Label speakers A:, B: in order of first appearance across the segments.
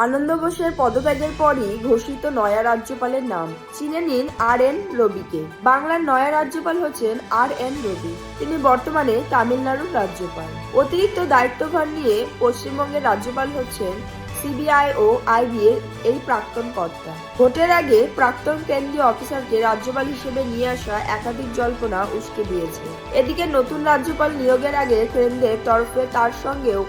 A: আনন্দ বোসের পদত্যাগের পরই ঘোষিত নয়া রাজ্যপালের নাম। চিনে নিন আর.এন. রবিকে। বাংলার নয়া রাজ্যপাল হচ্ছেন আর.এন. রবি। তিনি বর্তমানে তামিলনাড়ুর রাজ্যপাল। অতিরিক্ত দায়িত্বভার নিয়ে পশ্চিমবঙ্গের রাজ্যপাল হচ্ছেন সিবিআই ও আইবি এর এই প্রাক্তন কর্তা। ভোটের আগে প্রাক্তন কেন্দ্রীয় অফিসারকে রাজ্যপাল হিসেবে নিয়ে আসা একাধিক জল্পনা উস্কে দিয়েছে। এদিকে নতুন রাজ্যপাল নিয়োগের আগে কেন্দ্রের তরফে তার সঙ্গেও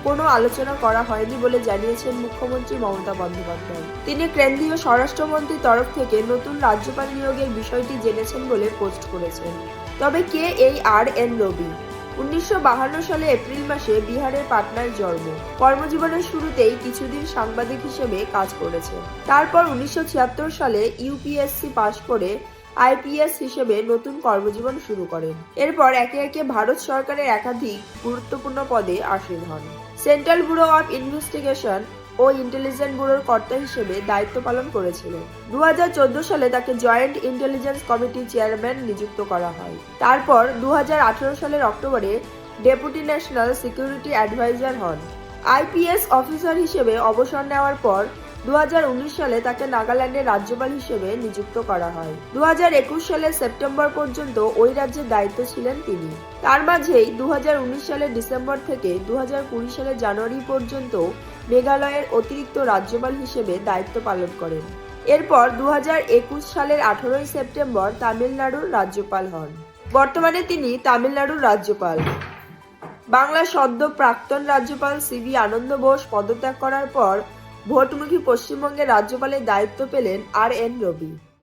A: কোনো আলোচনা করা হয়নি বলে জানিয়েছেন মুখ্যমন্ত্রী মমতা বন্দ্যোপাধ্যায়। তিনি কেন্দ্রীয় স্বরাষ্ট্রমন্ত্রীর তরফ থেকে নতুন রাজ্যপাল নিয়োগের বিষয়টি জেনেছেন বলে পোস্ট করেছেন। তবে কে এই আর.এন. রবি? 1952 সালে এপ্রিল মাসে বিহারের পাটনায় জন্ম। কর্মজীবনের শুরুতেই কিছুদিন সাংবাদিক হিসেবে কাজ করেছেন। তারপর 1976 সালে ইউপিএসসি পাশ করে আইপিএস হিসেবে নতুন কর্মজীবন শুরু করেন। এরপর একে একে ভারত সরকারের একাধিক গুরুত্বপূর্ণ পদে আসীন হন। সেন্ট্রাল ব্যুরো অফ ইনভেস্টিগেশন ও ইন্টেলিজেন্স ব্যুরোর কর্তা হিসেবে দায়িত্ব পালন করেছিলেন। 2014 সালে তাকে জয়েন্ট ইন্টেলিজেন্স কমিটির চেয়ারম্যান নিযুক্ত করা হয়। তারপর 2018 সালের অক্টোবরে ডেপুটি ন্যাশনাল সিকিউরিটি অ্যাডভাইজার হন। আইপিএস অফিসার হিসেবে অবসর নেওয়ার পর 2019 সালে তাকে নাগাল্যান্ডের রাজ্যপাল হিসেবে নিযুক্ত করা হয়। 2021 সালের সেপ্টেম্বর পর্যন্ত ওই রাজ্যের দায়িত্বে ছিলেন তিনি। তার মাঝেই 2019 সালের ডিসেম্বর থেকে 2020 সালের জানুয়ারি পর্যন্ত মেঘালয়ের অতিরিক্ত রাজ্যপাল হিসেবে দায়িত্ব পালন করেন। এরপর 2021 সালের 18 সেপ্টেম্বর তামিলনাড়ুর রাজ্যপাল হন। বর্তমানে তিনি তামিলনাড়ুর রাজ্যপাল। বাংলার সদ্য প্রাক্তন রাজ্যপাল সিভি আনন্দ বোস পদত্যাগ করার পর ভোটমুখী পশ্চিমবঙ্গের রাজ্যপালের দায়িত্ব পেলেন আর.এন. রবি।